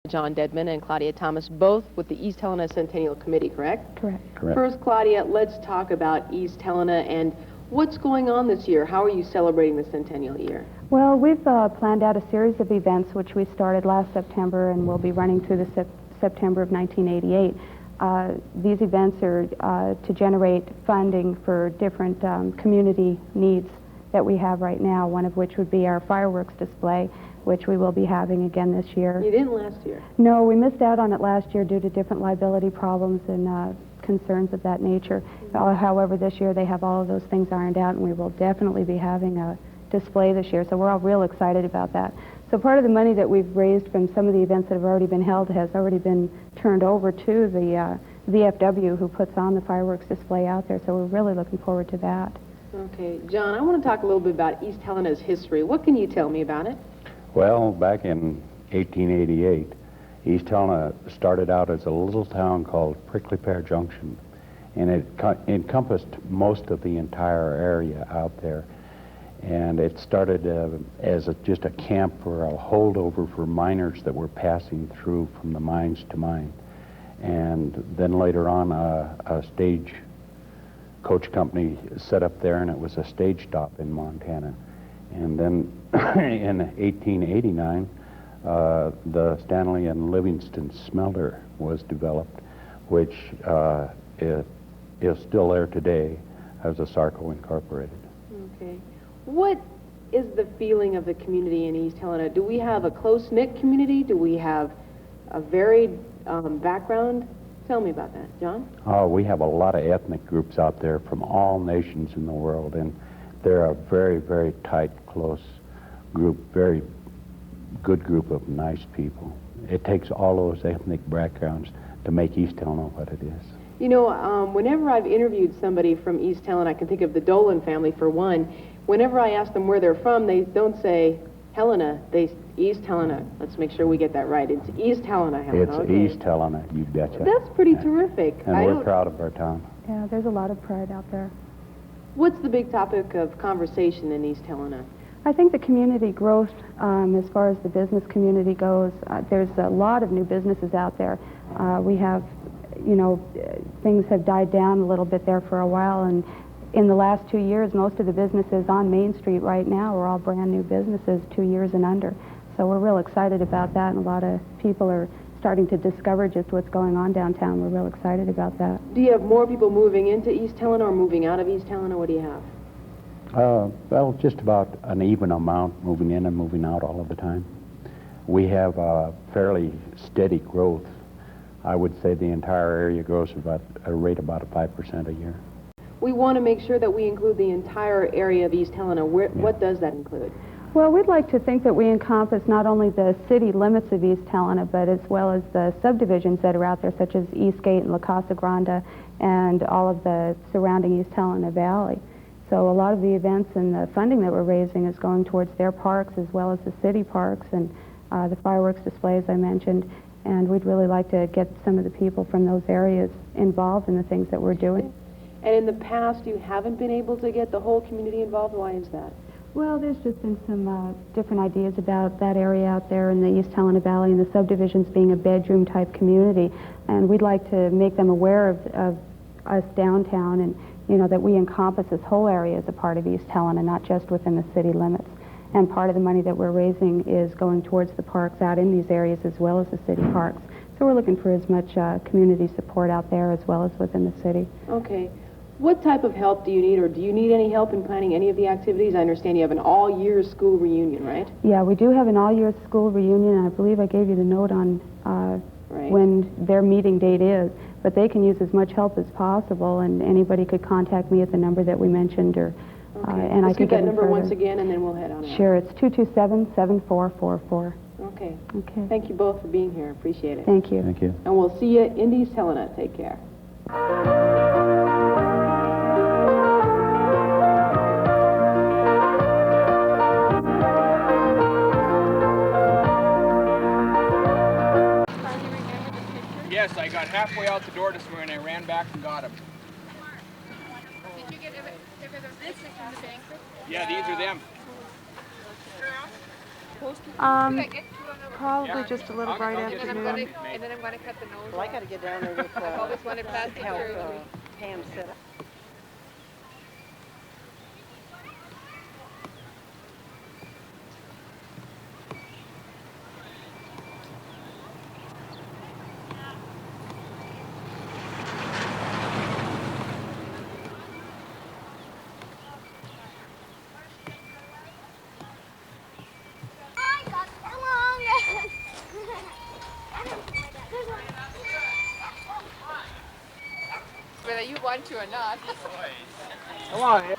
John Deadmond and Claudia Thomas, both with the East Helena Centennial Committee, correct? Correct. First, Claudia, let's talk about East Helena and what's going on this year. How are you celebrating the Centennial year? Well, we've planned out a series of events which we started last September and will be running through the September of 1988. These events are to generate funding for different community needs that we have right now, one of which would be our fireworks display, which we will be having again this year. You didn't last year? No, we missed out on it last year due to different liability problems and concerns of that nature. However, this year they have all of those things ironed out, and we will definitely be having a display this year, so we're all real excited about that. So part of the money that we've raised from some of the events that have already been held has already been turned over to the VFW, who puts on the fireworks display out there, so we're really looking forward to that. Okay, John, I want to talk a little bit about East Helena's history. What can you tell me about it? Well, back in 1888, East Helena started out as a little town called Prickly Pear Junction, and it encompassed most of the entire area out there. And it started as just a camp or a holdover for miners that were passing through from the mines to mine. And then later on, a stage coach company set up there, and it was a stage stop in Montana. And then in 1889, the Stanley and Livingston smelter was developed, which is still there today as a Sarco Incorporated. Okay. What is the feeling of the community in East Helena? Do we have a close-knit community? Do we have a varied background? Tell me about that, John. Oh, we have a lot of ethnic groups out there from all nations in the world, and they're a very, very tight, close group, very good group of nice people. It takes all those ethnic backgrounds to make East Helena what it is. You know, whenever I've interviewed somebody from East Helena, I can think of the Dolan family for one. Whenever I ask them where they're from, they don't say Helena, they East Helena. Let's make sure we get that right. It's East Helena, Helena. It's okay. East Helena, you betcha. That's pretty terrific. And we're proud of our town. Yeah, there's a lot of pride out there. What's the big topic of conversation in East Helena? I think the community growth, as far as the business community goes, there's a lot of new businesses out there. We have, you know, things have died down a little bit there for a while, and in the last 2 years, most of the businesses on Main Street right now are all brand new businesses, 2 years and under. So we're real excited about that, and a lot of people are starting to discover just what's going on downtown. We're real excited about that. Do you have more people moving into East Helena or moving out of East Helena? What do you have? Well, just about an even amount, moving in and moving out all of the time. We have a fairly steady growth. I would say the entire area grows about a rate about 5% a year. We want to make sure that we include the entire area of East Helena. What does that include? Well, we'd like to think that we encompass not only the city limits of East Helena, but as well as the subdivisions that are out there, such as Eastgate and La Casa Grande, and all of the surrounding East Helena Valley. So a lot of the events and the funding that we're raising is going towards their parks as well as the city parks and the fireworks displays I mentioned. And we'd really like to get some of the people from those areas involved in the things that we're doing. And in the past, you haven't been able to get the whole community involved. Why is that? Well, there's just been some different ideas about that area out there in the East Helena Valley and the subdivisions being a bedroom-type community. And we'd like to make them aware of us downtown and, you know, that we encompass this whole area as a part of East Helena, not just within the city limits. And part of the money that we're raising is going towards the parks out in these areas as well as the city parks. So we're looking for as much community support out there as well as within the city. Okay. What type of help do you need, or do you need any help in planning any of the activities? I understand you have an all-year school reunion, right? Yeah, we do have an all-year school reunion, and I believe I gave you the note on when their meeting date is. But they can use as much help as possible, and anybody could contact me at the number that we mentioned, or and I could give get that number further. once again, and then we'll head on out. Sure, it's 227-7444. Okay. Okay. Thank you both for being here. Appreciate it. Thank you. Thank you. And we'll see you in East Helena. Take care. Yes, I got halfway out the door this morning and I ran back and got him. Did you get if it was this in the banquet? Yeah, these are them. Did I get two on the Probably just a little bright I'll get And then afternoon. I'm gonna cut the nose Well, I off. got to get down there with I've always wanted plastic help surgery. Pam set up. Whether you want to or not. Come on.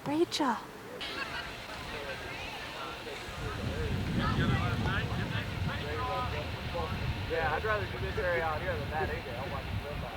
Rachel. Yeah, I'd rather do this area out here than that area. I'll watch you live out.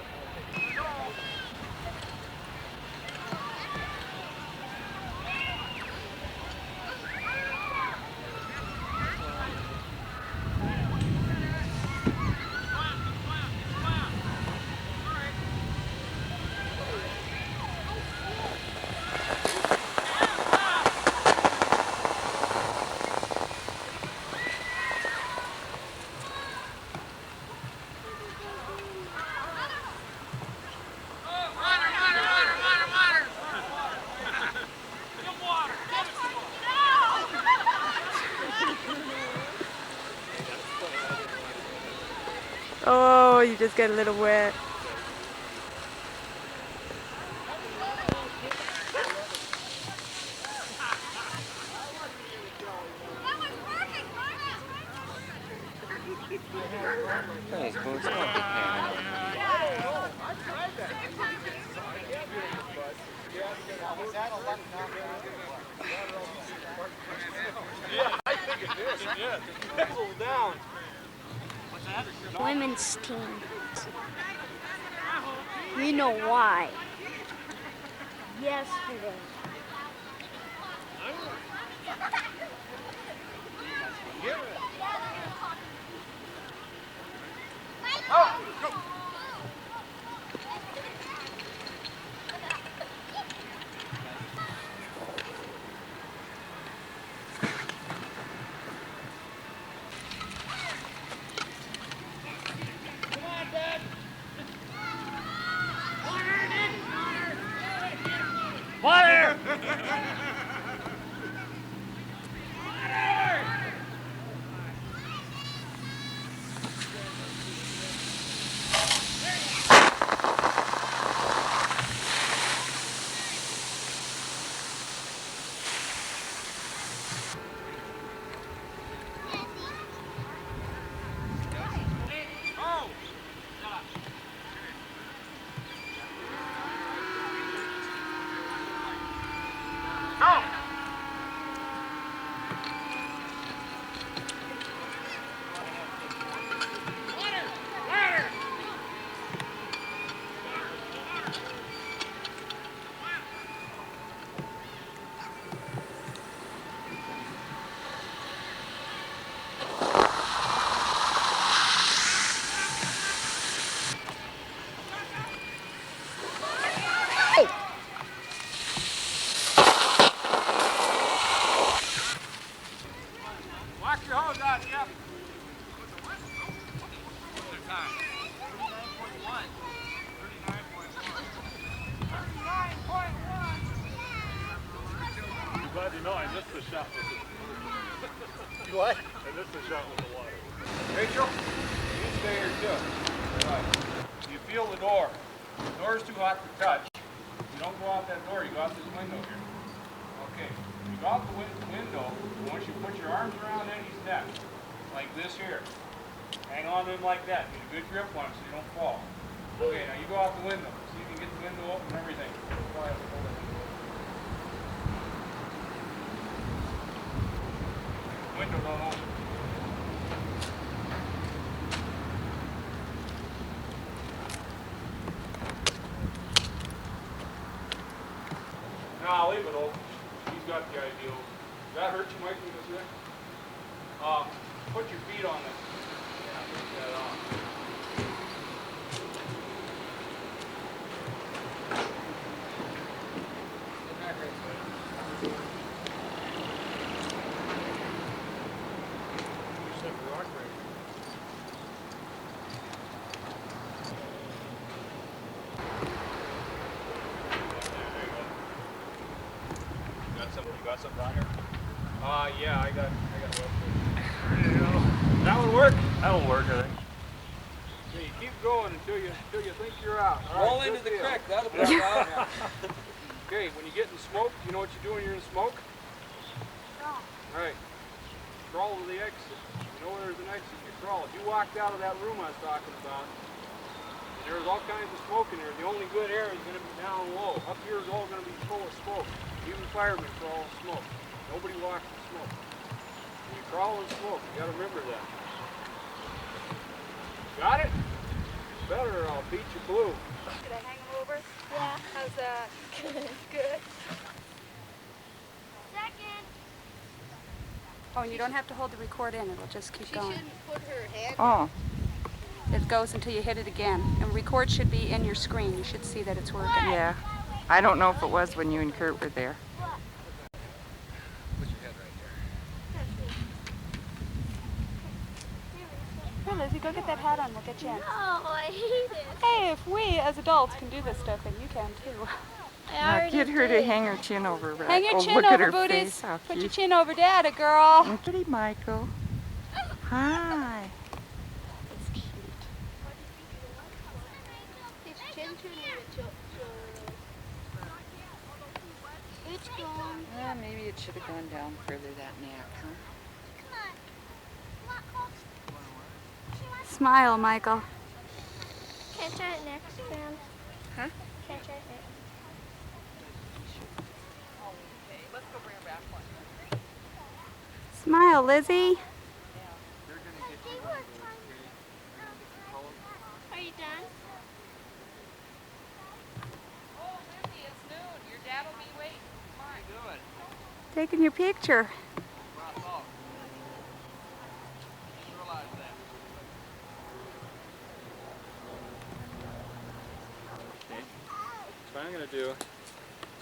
Oh, you just got a little wet. Women's team. You know why? Yesterday. Watch your hose out, Jeff. I'm glad you know I missed the shot with the... What? I missed the shot with the water. Rachel, you stay here too. Right. You feel the door. The door's too hot to touch. You don't go out that door, you go out this window here. Okay. You go out the window, and once you put your arms around any step, like this here, hang on to them like that. Get a good grip on them so you don't fall. Okay, now you go out the window. See if you can get the window open and everything. Window don't open. put your feet on it. Yeah, take that off. Get back right there. You set the rock right. You got something on here? Yeah, I got one. There you go. That would work? That'll work, I think. Okay, you keep going until you think you're out. Roll into the creek, that'll be out. Okay, when you get in smoke, you know what you do when you're in smoke? Crawl. Right. Crawl to the exit. You know where there's an exit, you crawl. If you walked out of that room I was talking about, and there was all kinds of smoke in there, the only good air is going to be down low. Up here is all going to be full of smoke. Even firemen crawl in smoke. Nobody walks in smoke. When you crawl in smoke, you gotta remember that. Got it? Better or I'll beat you blue. Should I hang him over? Yeah. How's that? Good. Second. Oh, and you don't have to hold the record in. It'll just keep going. She shouldn't put her hand. Oh. It goes until you hit it again. And record should be in your screen. You should see that it's working. Yeah. I don't know if it was when you and Kurt were there. Put your head right there. Here, Lizzie, go get that hat on. We'll get you in. No, I hate it. Hey, if we as adults can do this stuff, then you can too. Now get her to hang her chin over Rat. Hang your Oh, chin look at over, her booties. face. How Put your cute. chin over Daddy, girl. Pretty Michael. Hi. It's cute. His chin too near. It's gone. Well, maybe it should have gone down further, that neck, huh? Come on. Smile, Michael. Can't try it next, Sam. Huh? Can't try it next. Smile, Lizzie. Are you done? Taking your picture. Okay. So what I'm going to do is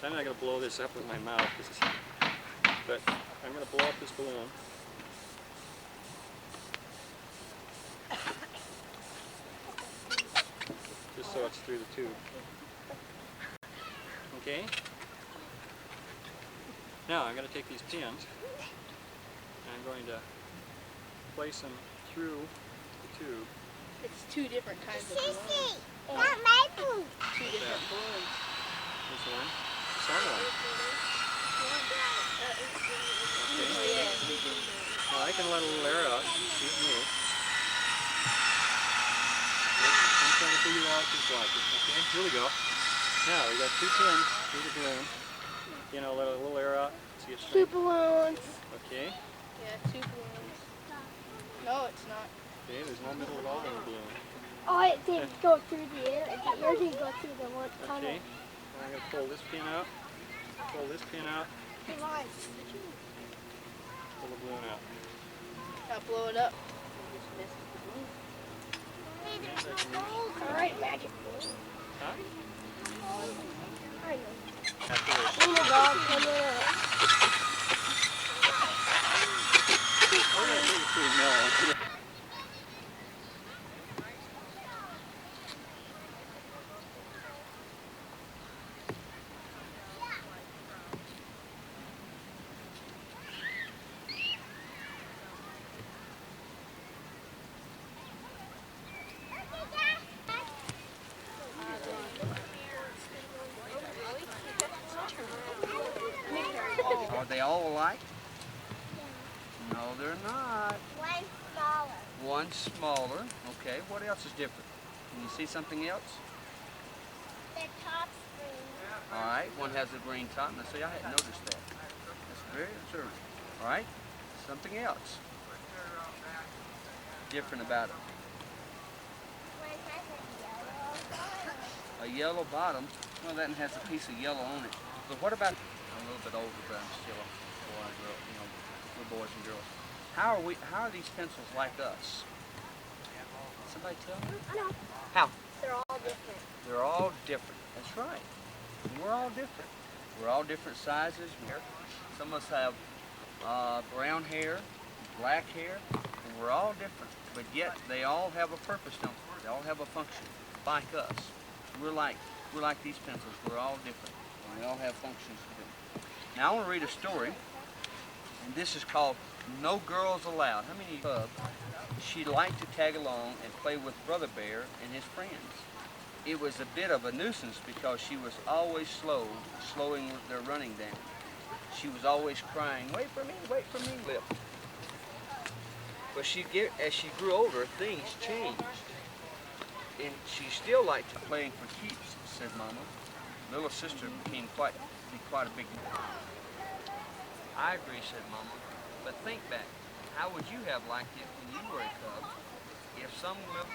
I'm not going to blow this up with my mouth, but I'm going to blow up this balloon. Just so it's through the tube. Okay? Now I'm going to take these pins and I'm going to place them through the tube. It's two different kinds of balloons. Not my poop. Two different balloons. This one, this other one. Okay. Now I can let a little air out, see it move. I'm trying to figure out this logic. Okay, here we go. Now we got two pins through the balloon. You know, let a little air out. See it Two straight. balloons. Okay. Yeah, two balloons. No, it's not. Okay, there's no middle at all in the balloon. Oh, it didn't go through the air. Yours didn't go through the one tunnel. Okay. Now I'm going to pull this pin out. Pull this pin out. Come on. Pull the balloon out. Not blow it up. All right, magic balloon. Huh? I know. Afterwards. Oh my God, come here. We're going to take it pretty mellow. Are they all alike? No, they're not. One smaller. One smaller. Okay, what else is different? Can you see something else? The top's green. All right, one has a green top. Now see, I hadn't noticed that. That's very observant. All right, something else different about it. One has A yellow bottom. Well, that has a piece of yellow on it. But what about? I'm a little bit older, but I'm still a boy and girl. You know, we're boys and girls. How are these pencils like us? Somebody tell me? I know. How? They're all different. They're all different. That's right. We're all different. We're all different sizes. Some of us have brown hair, black hair, and we're all different. But yet they all have a purpose, don't they? They all have a function, like us. We're like these pencils. We're all different, and we all have functions to do. Now I want to read a story, and this is called "No Girls Allowed." How many of she liked to tag along and play with Brother Bear and his friends? It was a bit of a nuisance because she was always slowing their running down. She was always crying, wait for me, lip. But as she grew older, things changed. And she still liked to play for keeps, said Mama. Little sister became quite a big deal. I agree, said Mama. But think back, how would you have liked it when you were a cub? If some little...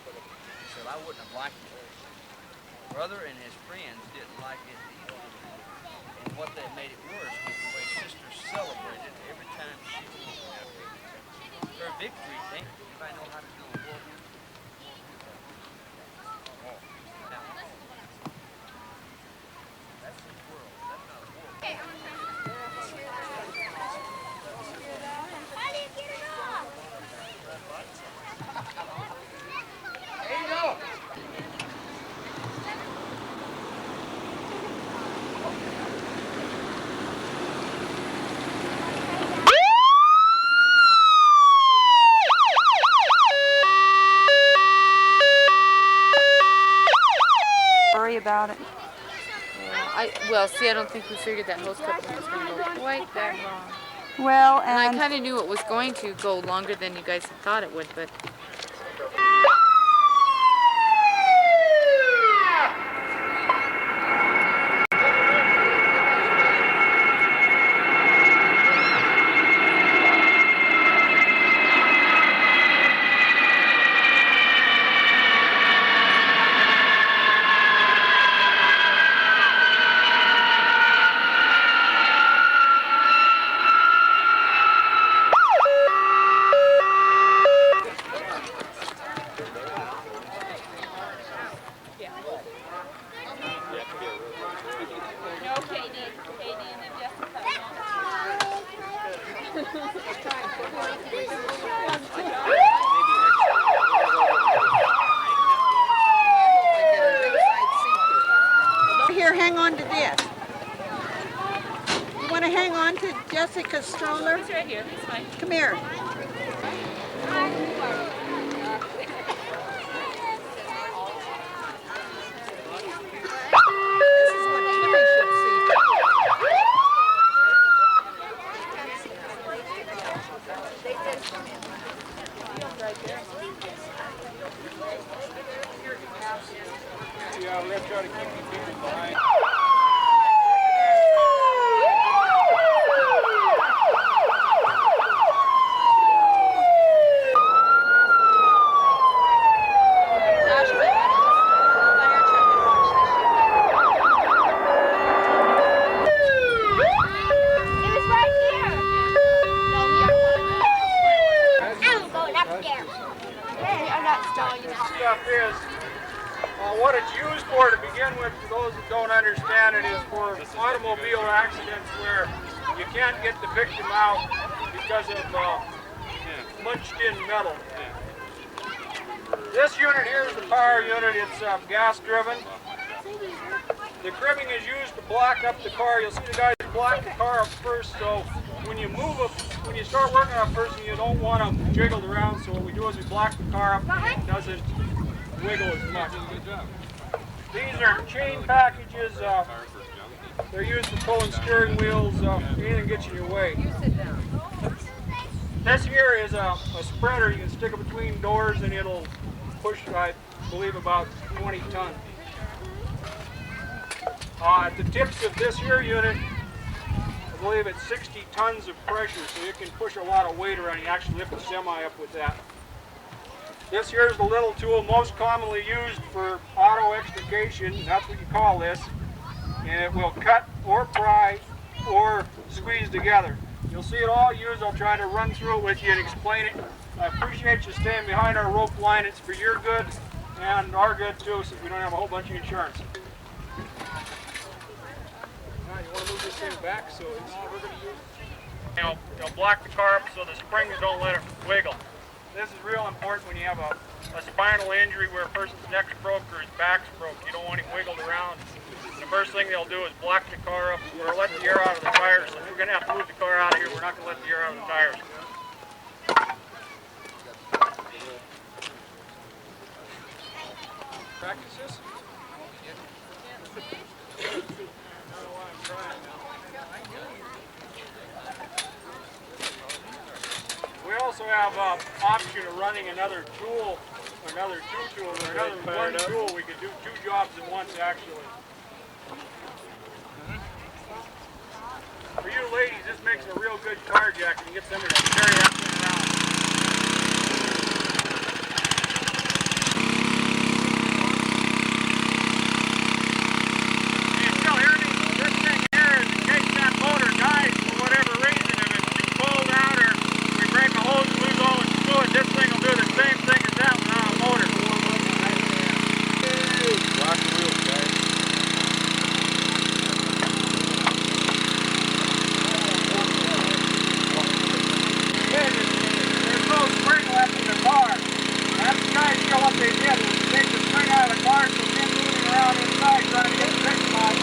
He said, I wouldn't have liked it. Brother and his friends didn't like it either. And what that made it worse was the way Sister celebrated every time she won. Her victory, anybody know how to do a war hymn? Now, that's the world. That's not a war. How do you get it off? There you go. Worry about it. Well, see, I don't think we figured that hose coupling was going to go quite that long. Well, And I and kind of knew it was going to go longer than you guys had thought it would, but... Here, hang on to this. You want to hang on to Jessica's stroller? It's right here, it's fine. Come here. This is what Timmy should see. Yeah, we're going to try to keep you people behind. Stuff is what it's used for to begin with. For those that don't understand it, is for automobile accidents where you can't get the victim out because of munched in metal. This unit here is the power unit. It's gas driven. The cribbing is used to block up the car. You'll see the guys block the car up first, so when you when you start working on a person, you don't want them jiggled around. So what we do is we block the car up and it doesn't wiggle as much. Good job. These are chain packages. They're used for pulling steering wheels. Anything gets in your way. This here is a spreader. You can stick it between doors and it'll push, I believe, about 20 tons. At the tips of this here unit, I believe it's 60 tons of pressure, so you can push a lot of weight around. You actually lift a semi up with that. This here is the little tool most commonly used for auto extrication. That's what you call this. And it will cut or pry or squeeze together. You'll see it all used. I'll try to run through it with you and explain it. I appreciate you staying behind our rope line. It's for your good and our good too, since we don't have a whole bunch of insurance. Now you want to move this thing back so it's we're going to use. You'll block the car up so the springs don't let it wiggle. This is real important when you have a spinal injury where a person's neck's broke or his back's broke. You don't want him wiggled around. The first thing they'll do is block the car up or let the air out of the tires. If we're going to have to move the car out of here, we're not going to let the air out of the tires. Practice this? We also have an option of running another tool, another two tool, or another one tool. We could do two jobs at once, actually. For you ladies, this makes a real good car jacket and gets them to carry that thing around. Can you still hear me? This thing here is in case that motor dies for whatever reason. If it's too cold out or we break a hose and lose all its fluid, this thing will do the same thing as that without a motor. Rock the wheels, guys. There's no spring left in the car. That's the idea what they did was take the spring out of the car so it's moving around inside trying to get the friction out.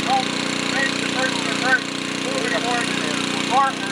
Don't make the person reverse moving towards the partner.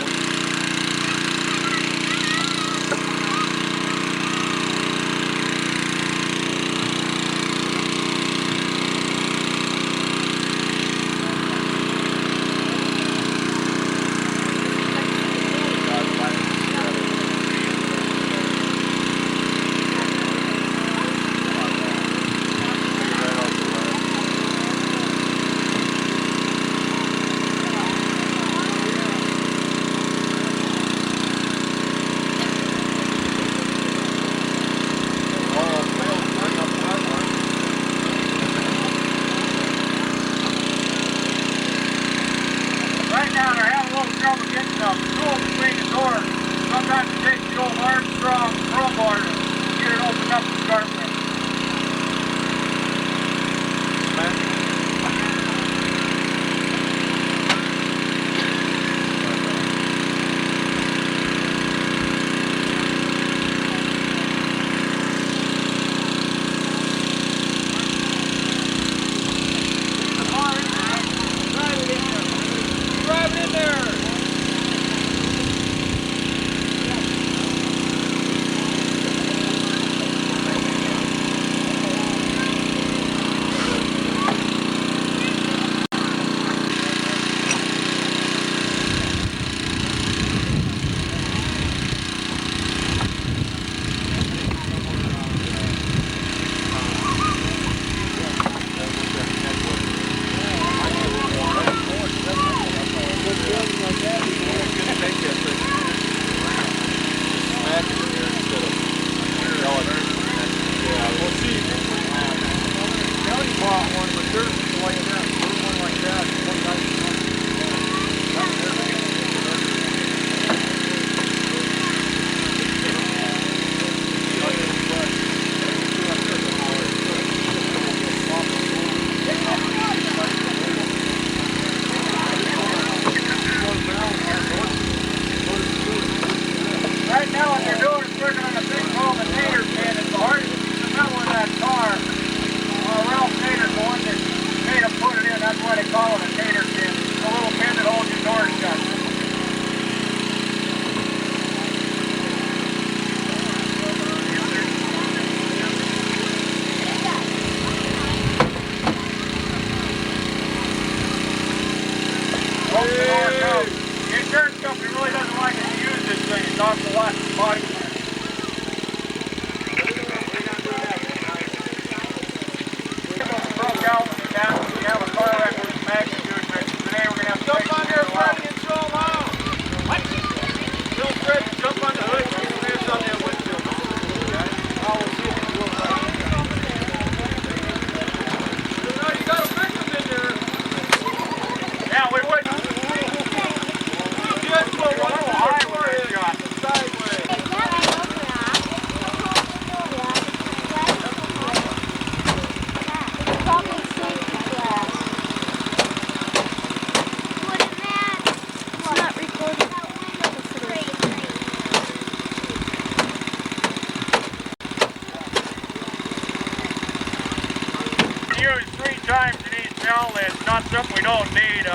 times in East Helena, it's not something we don't need.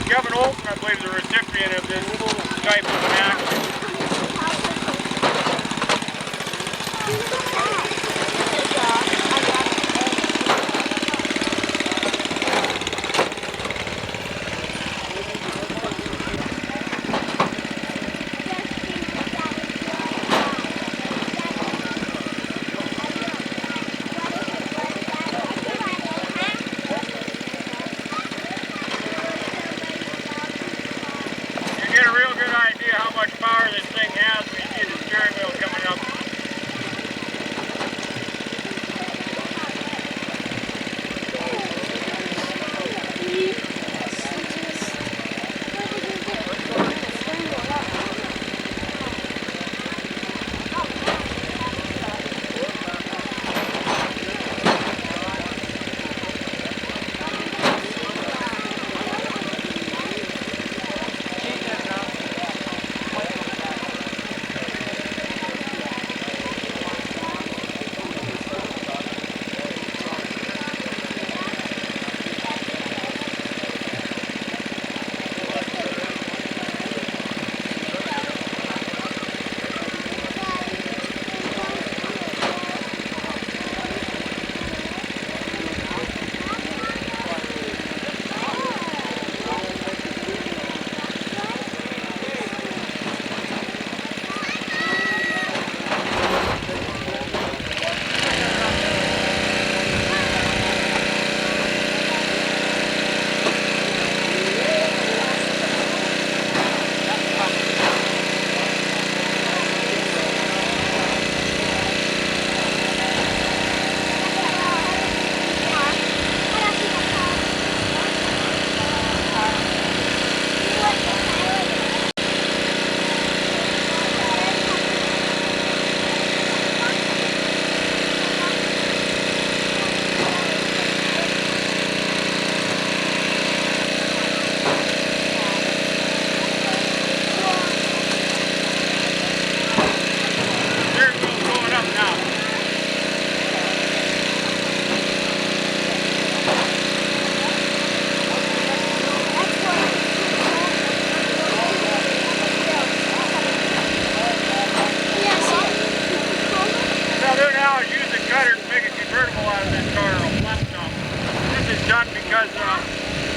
Kevin Olson, I believe, is the recipient of this type of an action.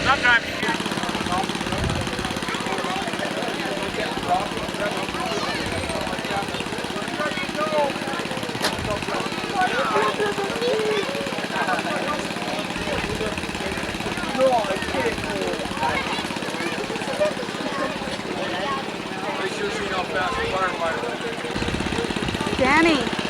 Sometimes you get Danny.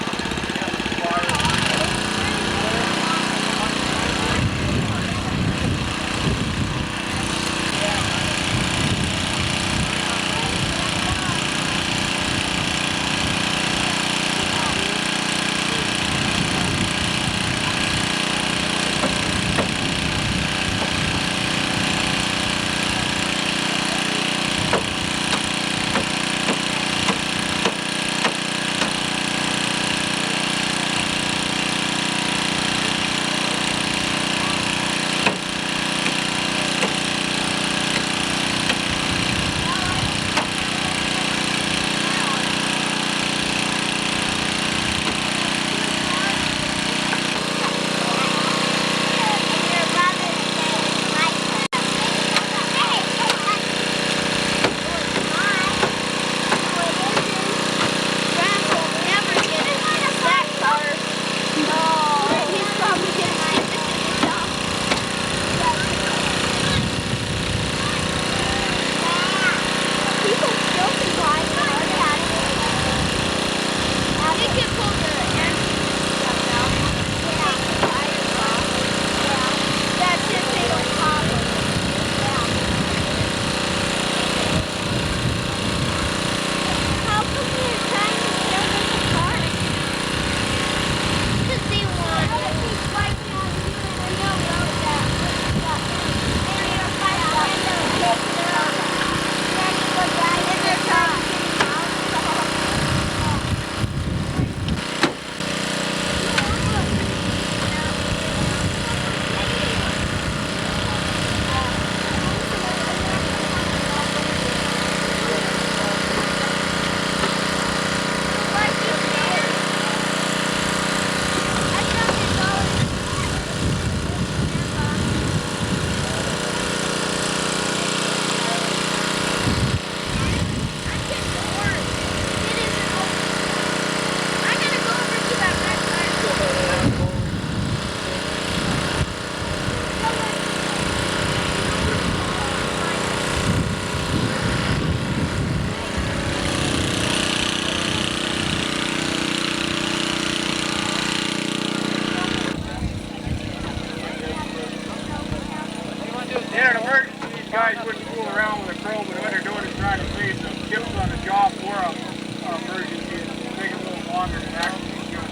longer than actually good.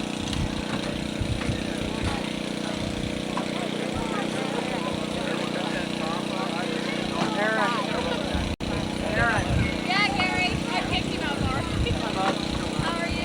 Yeah, Gary. I picked him out, Laura. How are you?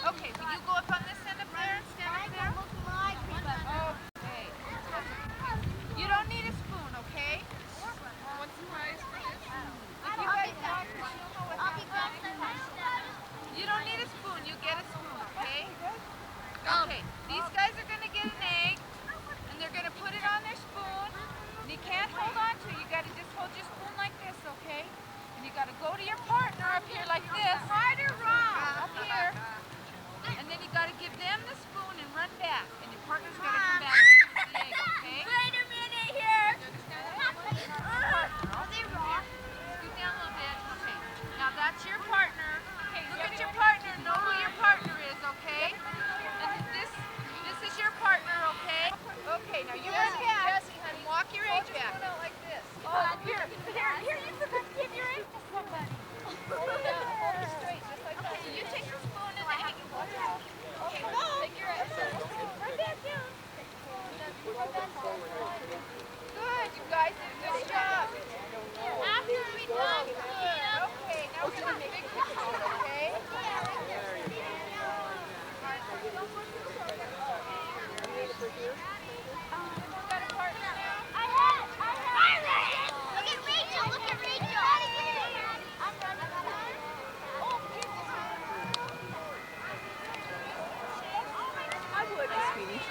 Okay, will you go up on this end up there and stand up there? Okay. You don't need a spoon, okay? What's the price for this? If you guys talk, she'll know what you don't need a spoon, you get a spoon, okay? Okay, these guys are going to get an egg, and they're going to put it on their spoon, and you can't hold on to it, you got to just hold your spoon like this, okay? And you got to go to your partner up here like this. Right or wrong? Up here. And then you got to give them the spoon and run back, and your partner's got to come back with the egg, okay? Wait a minute here. Are they wrong? Scoot down a little bit. Okay. Now that's your partner. Okay, look at your partner. Know who your partner is, okay? And this is your partner, okay? Okay, now you run back and walk your egg back. Like this. Oh, here, you forgot to give your egg to somebody. Hold it straight, just like that. Okay, you take your spoon and the egg and walk out. Okay, go. Take your egg. Right back down. Good, you guys did a good job. After we done clean up. Okay, now we're going to make a picture, okay? Got a partner now? I have. Look at Rachel. I'm running. Oh, I would, sweetie.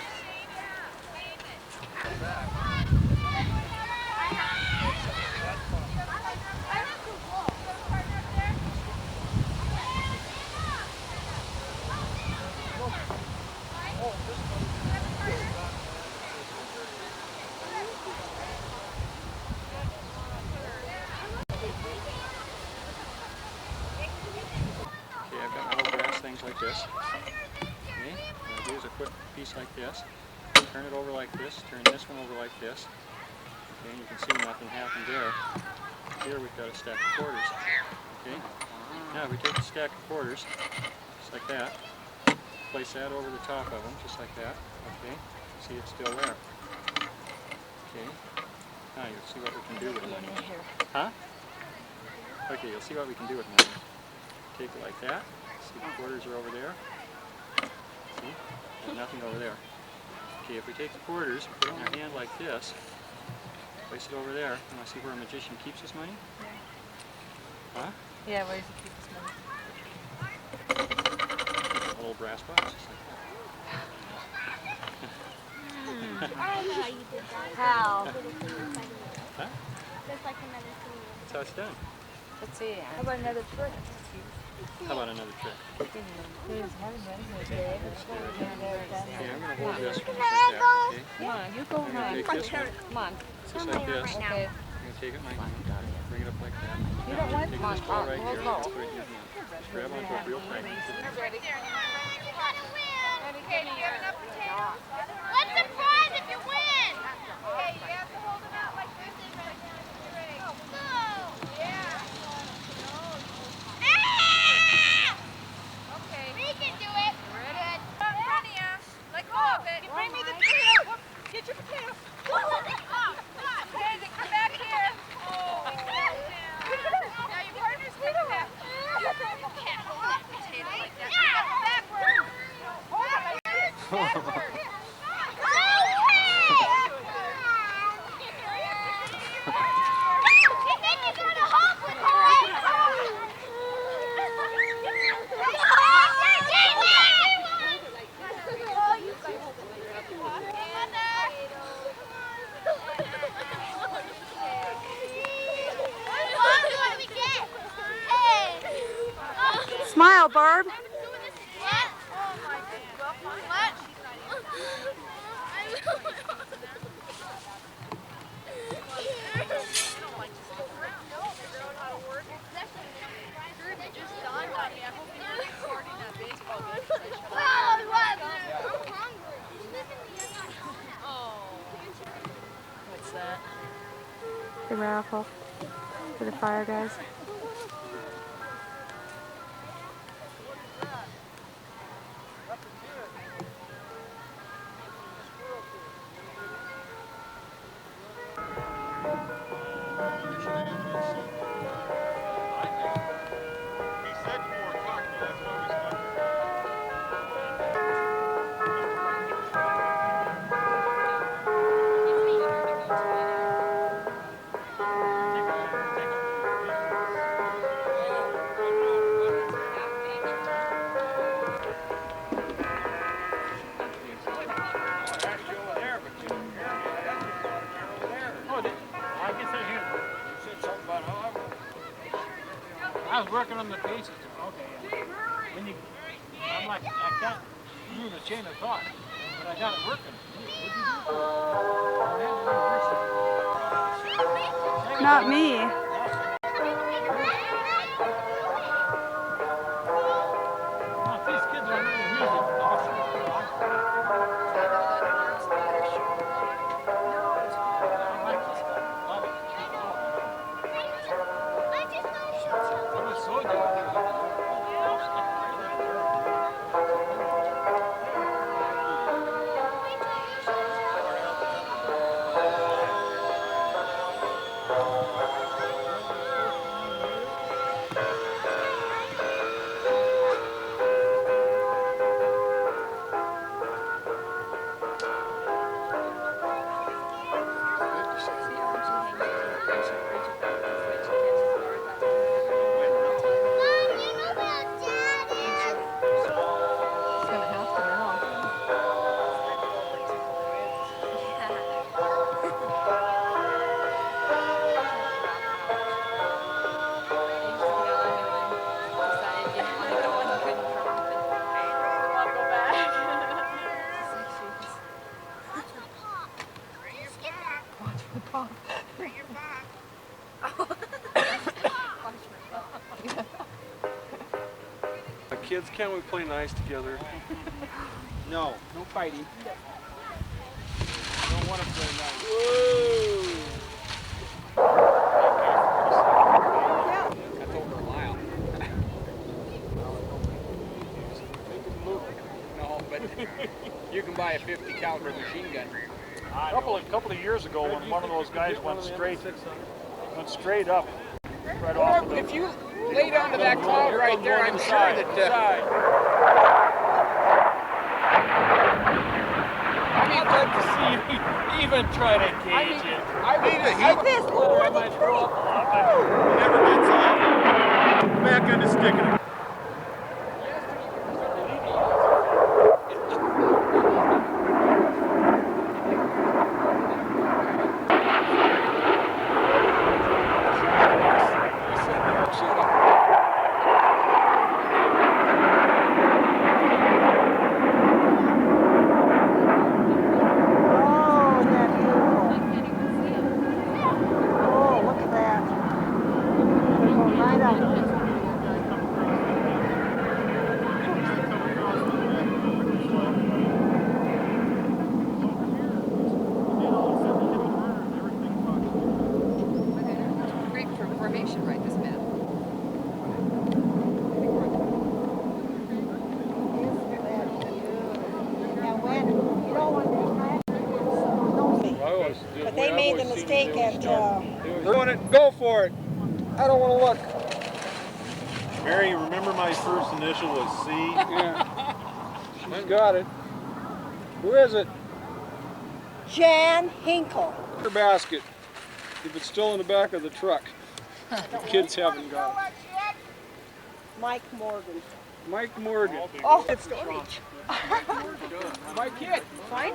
Okay, I've got my little brass things like this. Okay, what I do is a quick piece like this. Turn it over like this. Turn this one over like this. Okay, and you can see nothing happened there. Here we've got a stack of quarters. Okay, now we take a stack of quarters, just like that. Place that over the top of them, just like that. Okay, see it's still there. Okay, now you'll see what we can do with the money. Huh? Okay, you'll see what we can do with money. Take it like that. See the quarters are over there. See? There's nothing over there. Okay, if we take the quarters, put it in our hand like this, place it over there. You want to see where a magician keeps his money? Huh? Yeah, where does he keep his money? A little brass box, just like that. I know how you did that. How? Huh? Just like another thing. That's how it's done. Let's see. How about another trick? How about another trick? Okay, I'm going to hold this one just like that, okay? Come on, you go I'm going to take this one, Come on. just like this. Okay. I'm going to take it in my hand, bring it up like that. You don't want Take this ball right here, put it in your hand. Just grab onto it real tight. Ready? Okay, do you have enough potatoes? What's the prize if you win? Okay, you have to hold them out like this and right down to your egg. Yeah. Okay. We can do it. Ready? In front of you. Let go of it. You bring me the potato. Get your potato. Okay, then come back here. Oh. Now your partner's coming back. You can't hold that potato like that. You got it backwards. Backwards. Smile, Barb. What's that? The raffle for the fire guys. I was working on the pieces. Okay. When you, I'm like, I can't move a chain of thought, but I got it working. What'd you do? Not me. These kids are really music. Awesome. Kids, can't we play nice together? No fighting. I don't want to play nice. That's over a mile. No, but you can buy a 50 caliber machine gun. A couple of years ago, when one of those guys went straight up, right off of the... If you lay down to that cloud right there, I'm sure that... I'd like to see you even try to engage it. I might throw up. Never gets off. Back on the stick. But they made the mistake at... Go for it. I don't want to look. Mary, remember my first initial was C? Yeah. She's got it. Who is it? Jan Hinkle. Her basket. If it's still in the back of the truck. The kids haven't got it. Mike Morgan. Mike Morgan. Oh, it's storage. My kid. Fine.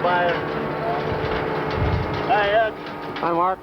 5. Hi, Ed. Hi, Mark.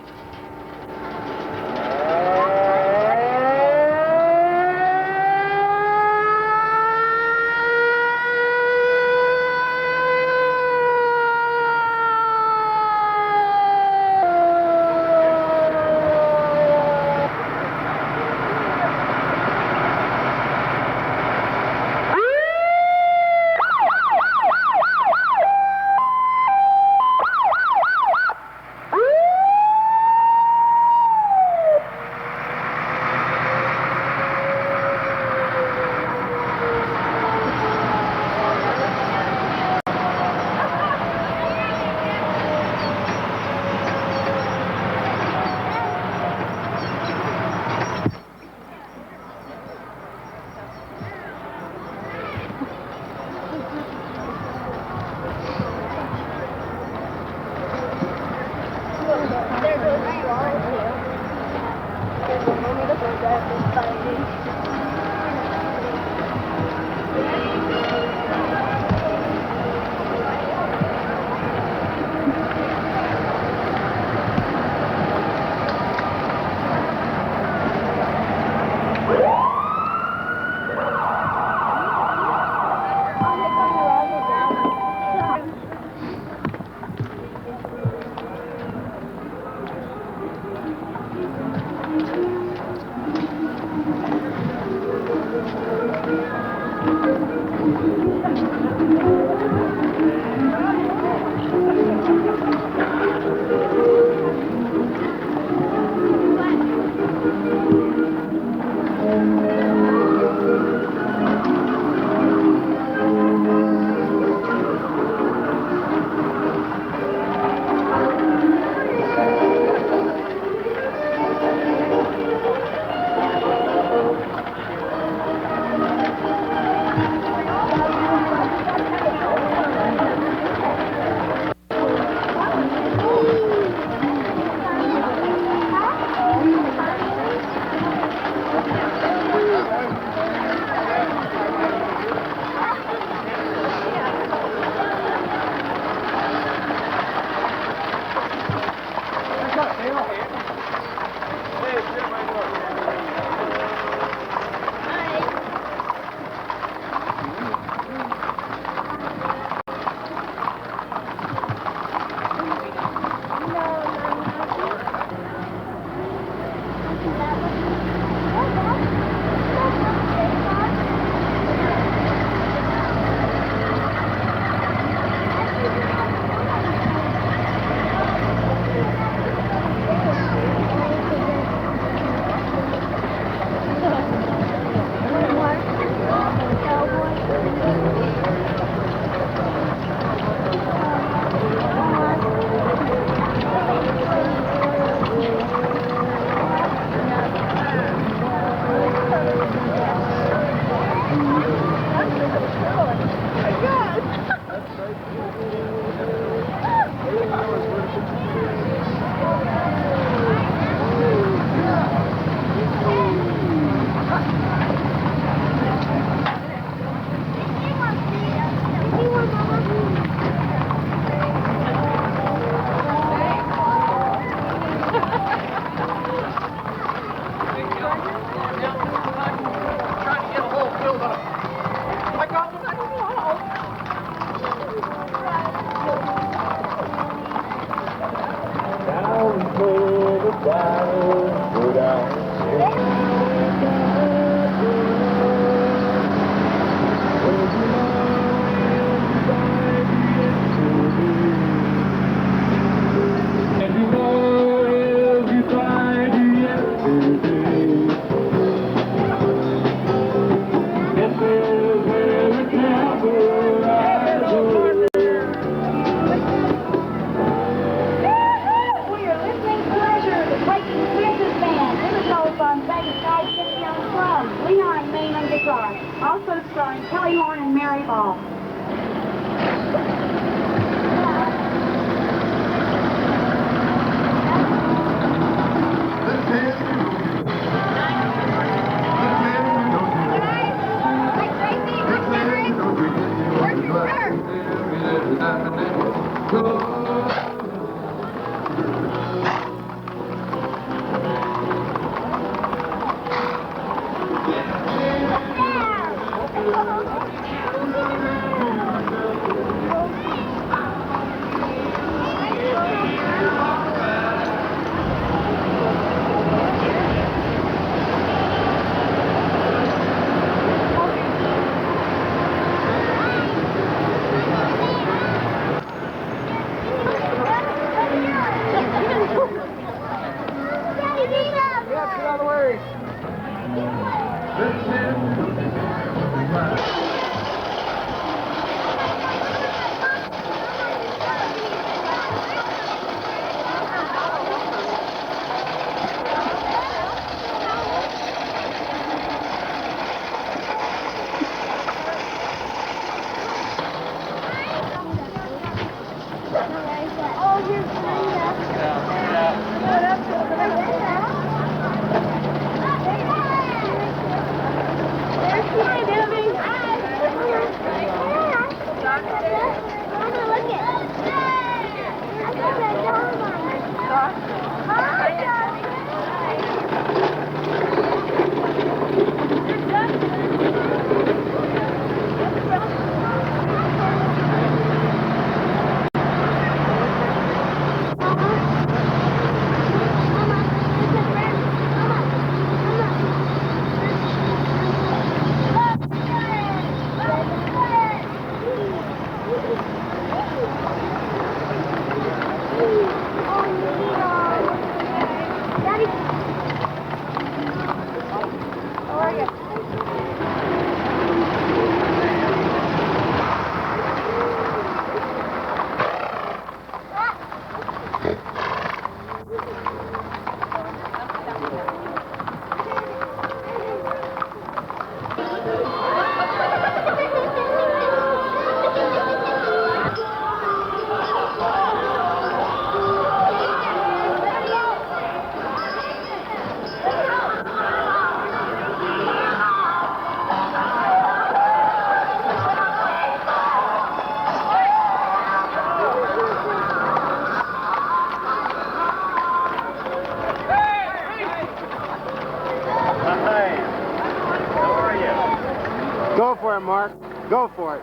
for it, Mark. Go for it.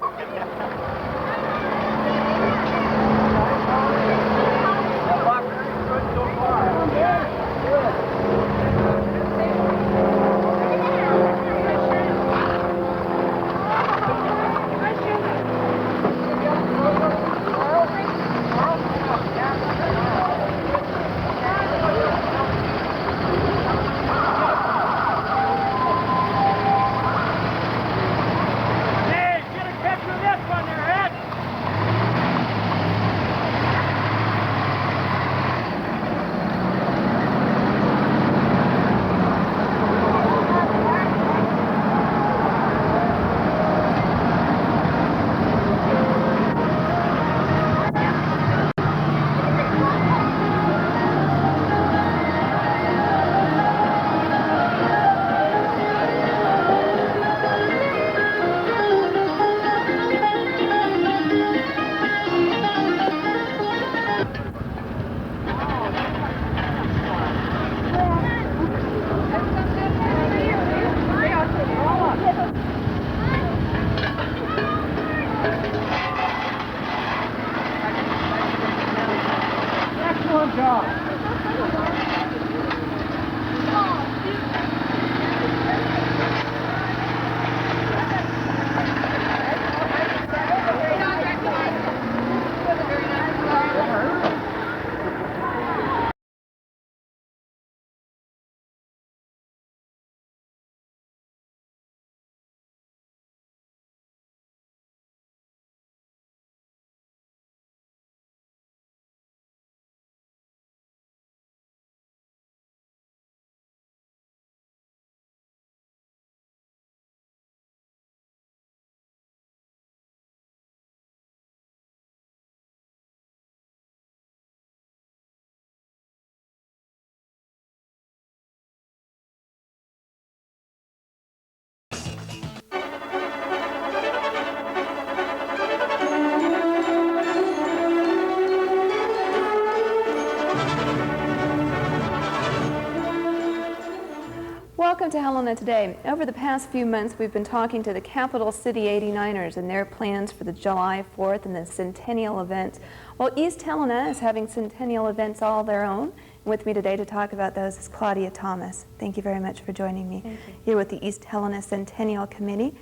Welcome to Helena Today. Over the past few months, we've been talking to the Capital City 89ers and their plans for the July 4th and the Centennial events. Well, East Helena is having Centennial events all their own. With me today to talk about those is Claudia Thomas. Thank you very much for joining me. Thank you. You're with the East Helena Centennial Committee.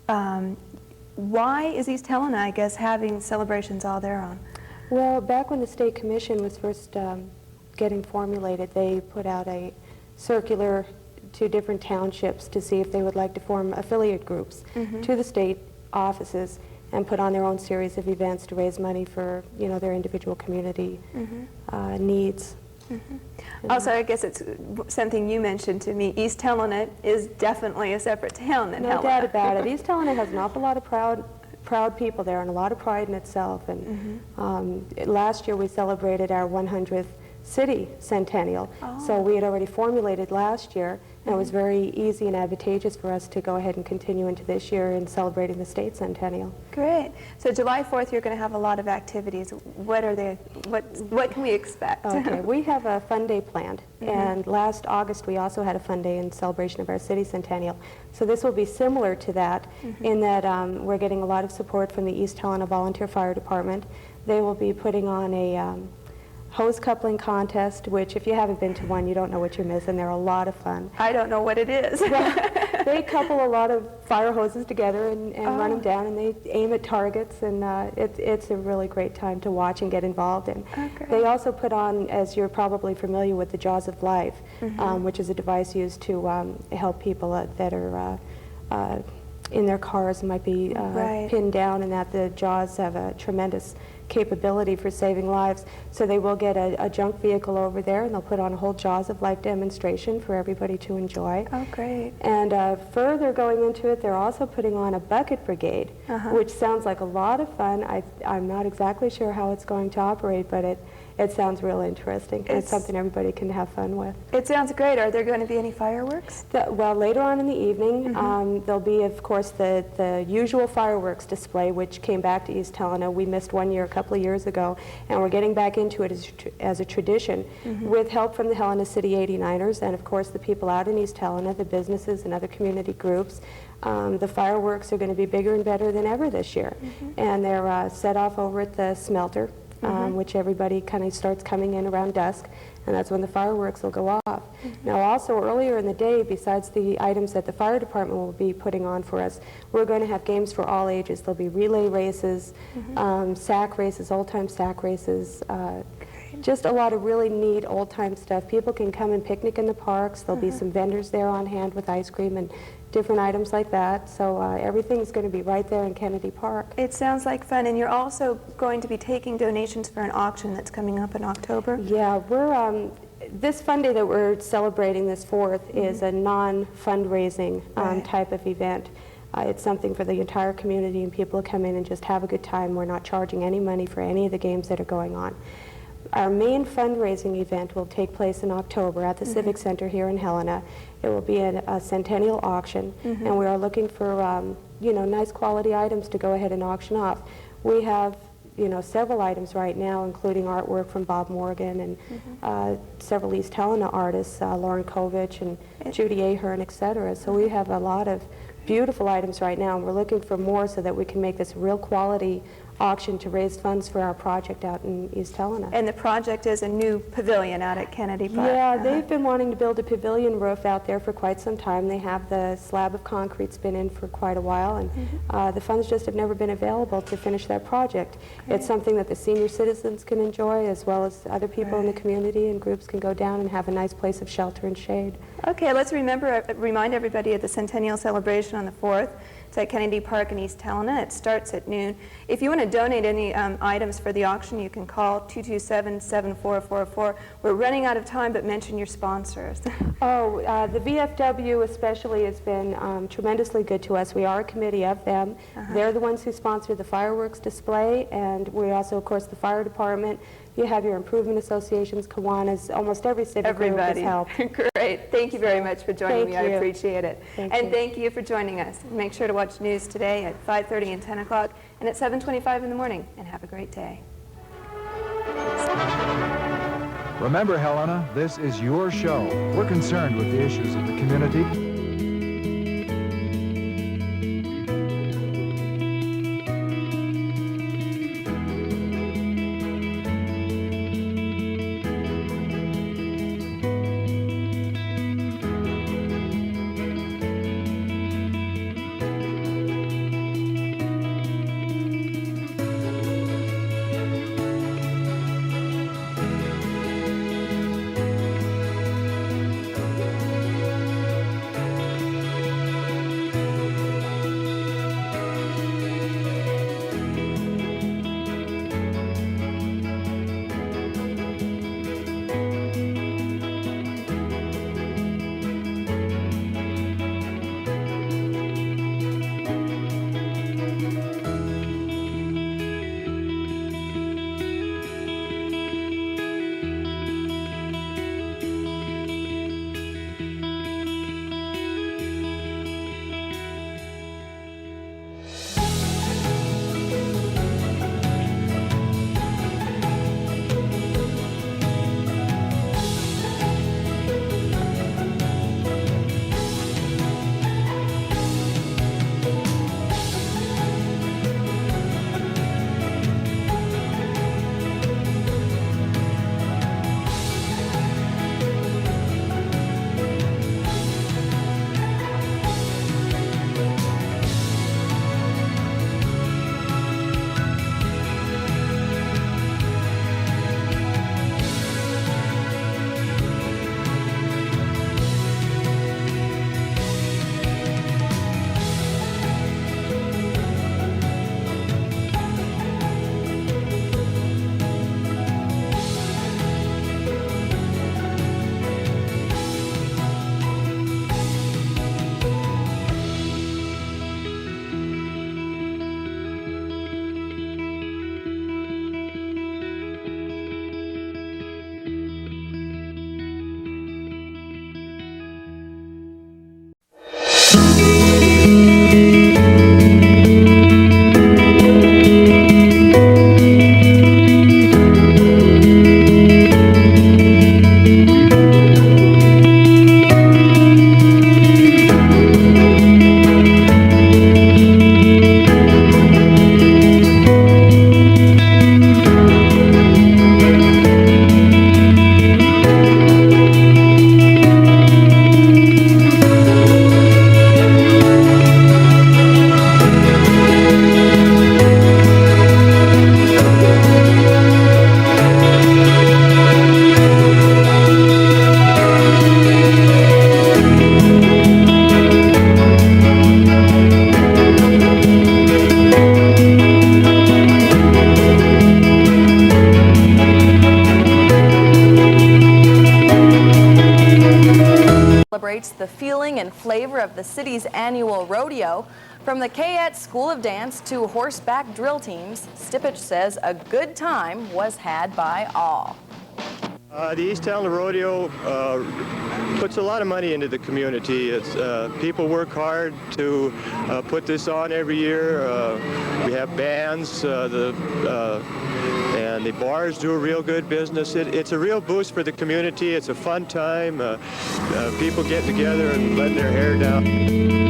Yes. Why is East Helena, I guess, having celebrations all their own? Well, back when the State Commission was first getting formulated, they put out a circular to different townships to see if they would like to form affiliate groups to the state offices and put on their own series of events to raise money for, you know, their individual community needs. Also, I guess it's something you mentioned to me. East Helena is definitely a separate town than Helena. No doubt about it. East Helena has an awful lot of proud people there and a lot of pride in itself. And last year we celebrated our 100th City Centennial. So we had already formulated last year, and it was very easy and advantageous for us to go ahead and continue into this year in celebrating the State Centennial. Great. So July 4th, you're going to have a lot of activities. What are they? What can we expect? Okay, we have a fun day planned, and last August we also had a fun day in celebration of our City Centennial. So this will be similar to that in that we're getting a lot of support from the East Helena Volunteer Fire Department. They will be putting on a hose coupling contest, which if you haven't been to one, you don't know what you're missing. They're a lot of fun. I don't know what it is. They couple a lot of fire hoses together and run them down, and they aim at targets, and it's a really great time to watch and get involved in. They also put on, as you're probably familiar with, the Jaws of Life, which is a device used to help people that are in their cars and might be pinned down, and that the Jaws have a tremendous capability for saving lives. So they will get a junk vehicle over there, and they'll put on a whole Jaws of Life demonstration for everybody to enjoy. Oh, great. And further going into it, they're also putting on a bucket brigade, which sounds like a lot of fun. I'm not exactly sure how it's going to operate, but it sounds real interesting. It's something everybody can have fun with. It sounds great. Are there going to be any fireworks? Well, later on in the evening, there'll be, of course, the usual fireworks display, which came back to East Helena. We missed one year a couple of years ago, and we're getting back into it as a tradition with help from the Helena City 89ers and, of course, the people out in East Helena, the businesses and other community groups. The fireworks are going to be bigger and better than ever this year. And they're set off over at the smelter, which everybody kind of starts coming in around dusk, and that's when the fireworks will go off. Now also earlier in the day, besides the items that the fire department will be putting on for us, we're going to have games for all ages. There'll be relay races, sack races, old-time sack races, just a lot of really neat old-time stuff. People can come and picnic in the parks. There'll be some vendors there on hand with ice cream and different items like that. So everything's going to be right there in Kennedy Park. It sounds like fun, and you're also going to be taking donations for an auction that's coming up in October? Yeah, we're this fun day that we're celebrating this 4th is a non-fundraising type of event. It's something for the entire community, and people come in and just have a good time. We're not charging any money for any of the games that are going on. Our main fundraising event will take place in October at the Civic Center here in Helena. It will be a Centennial auction, and we are looking for you know, nice quality items to go ahead and auction off. We have, you know, several items right now, including artwork from Bob Morgan and several East Helena artists, Lauren Kovich and Judy Ahern, etc. So we have a lot of beautiful items right now, and we're looking for more so that we can make this real quality auction to raise funds for our project out in East Helena. And the project is a new pavilion out at Kennedy Park. Yeah, they've been wanting to build a pavilion roof out there for quite some time. They have the slab of concrete's been in for quite a while, and the funds just have never been available to finish that project. It's something that the senior citizens can enjoy, as well as other people in the community, and groups can go down and have a nice place of shelter and shade. Okay, let's remind everybody of the Centennial celebration on the 4th. It's at Kennedy Park in East Helena. It starts at noon. If you want to donate any items for the auction, you can call 227-7444. We're running out of time, but mention your sponsors. The VFW especially has been tremendously good to us. We are a committee of them. They're the ones who sponsor the fireworks display, and we also, of course, the fire department. You have your improvement associations, Kiwanis, almost every civic group has helped. Great. Thank you very much for joining me. I appreciate it. Thank you for joining us. Make sure to watch news today at 5:30 and 10 o'clock and at 7:25 in the morning. And have a great day. Remember, Helena, this is your show. We're concerned with the issues of the community. celebrates the feeling and flavor of the city's annual rodeo. From the KTVH School of Dance to horseback drill teams, Stippich says a good time was had by all. The East Helena Rodeo puts a lot of money into the community. People work hard to put this on every year. We have bands, and the bars do a real good business. It's a real boost for the community. It's a fun time. People get together and let their hair down.